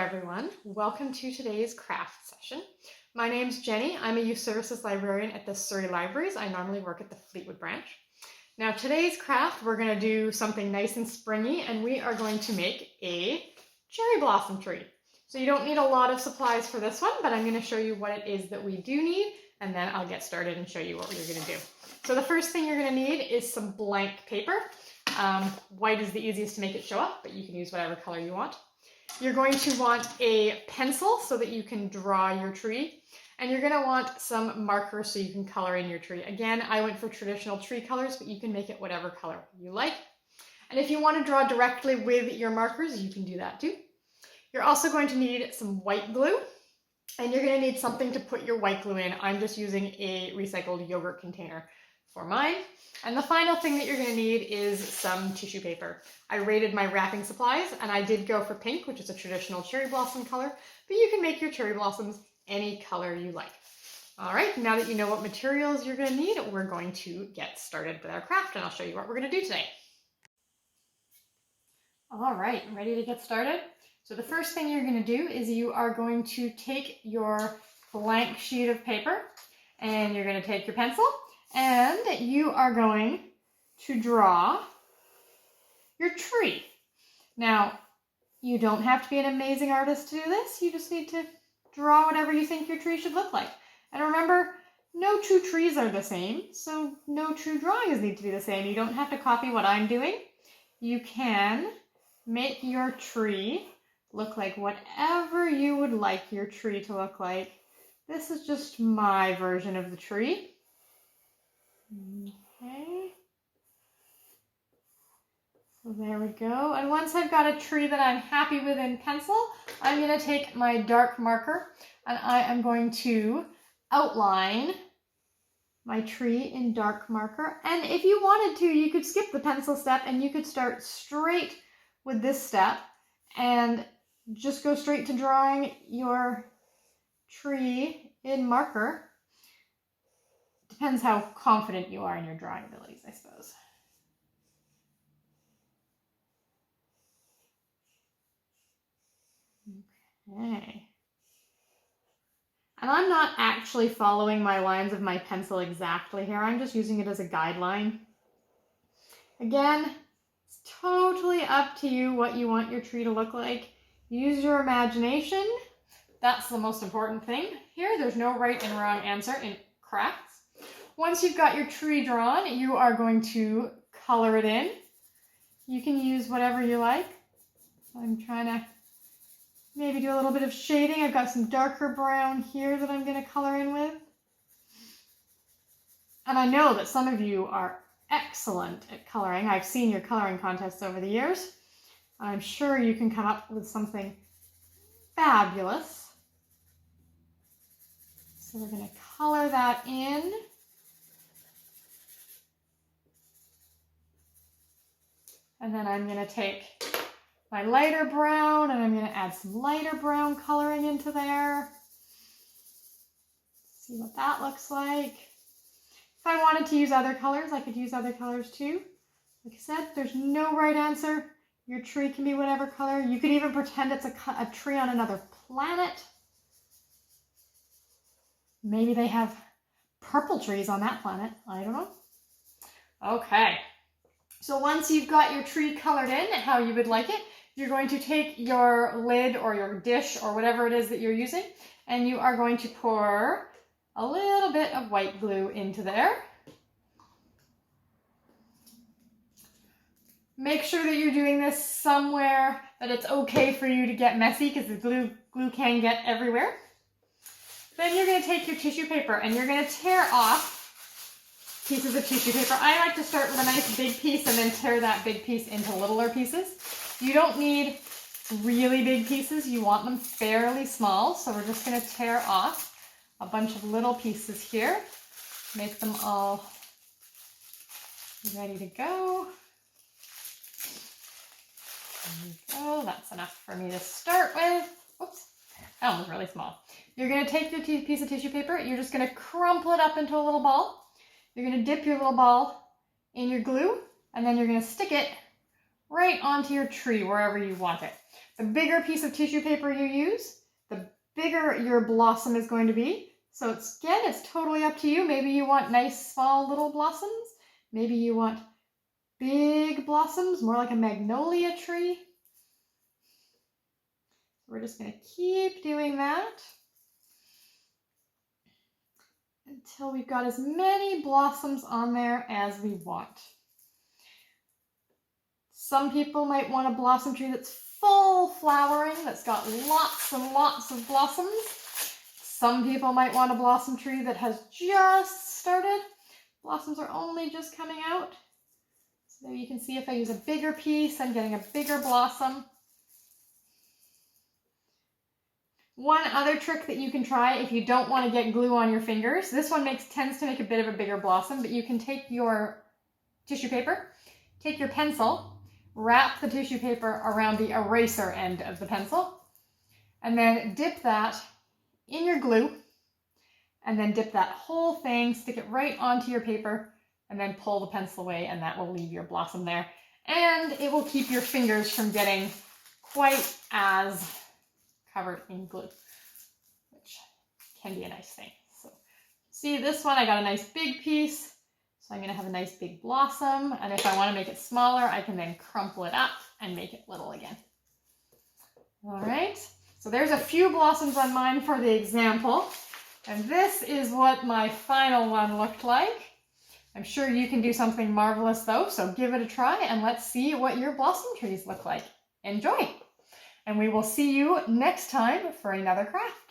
everyone. Welcome to today's craft session. My name's Jenny. I'm a Youth Services Librarian at the Surrey Libraries. I normally work at the Fleetwood branch. Now today's craft, we're going to do something nice and springy, and we are going to make a cherry blossom tree. So you don't need a lot of supplies for this one, but I'm going to show you what it is that we do need, and then I'll get started and show you what you're going to do. So the first thing you're going to need is some blank paper. White is the easiest to make it show up, but you can use whatever color you want. You're going to want a pencil so that you can draw your tree, and you're going to want some markers so you can color in your tree. Again, I went for traditional tree colors, but you can make it whatever color you like. And if you want to draw directly with your markers, you can do that too. You're also going to need some white glue, and you're going to need something to put your white glue in. I'm just using a recycled yogurt container for mine. And the final thing that you're going to need is some tissue paper. I rated my wrapping supplies, and I did go for pink, which is a traditional cherry blossom color, but you can make your cherry blossoms any color you like. All right, now that you know what materials you're going to need, we're going to get started with our craft, and I'll show you what we're going to do today. All right, ready to get started? So the first thing you're going to do is you are going to take your blank sheet of paper, and you're going to take your pencil, and you are going to draw your tree. Now, you don't have to be an amazing artist to do this. You just need to draw whatever you think your tree should look like. And remember, no two trees are the same, so no two drawings need to be the same. You don't have to copy what I'm doing. You can make your tree look like whatever you would like your tree to look like. This is just my version of the tree. Okay, so there we go. And once I've got a tree that I'm happy with in pencil, I'm going to take my dark marker and I am going to outline my tree in dark marker. And if you wanted to, you could skip the pencil step and you could start straight with this step and just go straight to drawing your tree in marker. Depends how confident you are in your drawing abilities, I suppose. Okay. And I'm not actually following my lines of my pencil exactly here. I'm just using it as a guideline. Again, it's totally up to you what you want your tree to look like. Use your imagination. That's the most important thing here. There's no right and wrong answer in crafts. Once you've got your tree drawn, you are going to color it in. You can use whatever you like. I'm trying to maybe do a little bit of shading. I've got some darker brown here that I'm going to color in with. And I know that some of you are excellent at coloring. I've seen your coloring contests over the years. I'm sure you can come up with something fabulous. So we're going to color that in. And then I'm going to take my lighter brown and I'm going to add some lighter brown coloring into there. See what that looks like. If I wanted to use other colors, I could use other colors too. Like I said, there's no right answer. Your tree can be whatever color. You could even pretend it's a tree on another planet. Maybe they have purple trees on that planet. I don't know. Okay. So once you've got your tree colored in how you would like it, you're going to take your lid or your dish or whatever it is that you're using, and you are going to pour a little bit of white glue into there. Make sure that you're doing this somewhere that it's okay for you to get messy, because the glue can get everywhere. Then you're going to take your tissue paper and you're going to tear off pieces of tissue paper. I like to start with a nice big piece and then tear that big piece into littler pieces. You don't need really big pieces. You want them fairly small. So we're just going to tear off a bunch of little pieces here. Make them all ready to go. There we go. That's enough for me to start with. Oops, that one was really small. You're going to take your piece of tissue paper. You're just going to crumple it up into a little ball. You're going to dip your little ball in your glue, and then you're going to stick it right onto your tree wherever you want it. The bigger piece of tissue paper you use, the bigger your blossom is going to be. So it's totally up to you. Maybe you want nice, small, little blossoms. Maybe you want big blossoms, more like a magnolia tree. We're just going to keep doing that until we've got as many blossoms on there as we want. Some people might want a blossom tree that's full flowering, that's got lots and lots of blossoms. Some people might want a blossom tree that has just started. Blossoms are only just coming out. So you can see if I use a bigger piece, I'm getting a bigger blossom. One other trick that you can try if you don't want to get glue on your fingers, this one tends to make a bit of a bigger blossom, but you can take your tissue paper, take your pencil, wrap the tissue paper around the eraser end of the pencil, and then dip that in your glue, and then dip that whole thing, stick it right onto your paper, and then pull the pencil away, and that will leave your blossom there. And it will keep your fingers from getting quite as covered in glue, which can be a nice thing. So see this one, I got a nice big piece, so I'm going to have a nice big blossom, and if I want to make it smaller, I can then crumple it up and make it little again. All right, so there's a few blossoms on mine for the example, and this is what my final one looked like. I'm sure you can do something marvelous though, so give it a try and let's see what your blossom trees look like. Enjoy! And we will see you next time for another craft.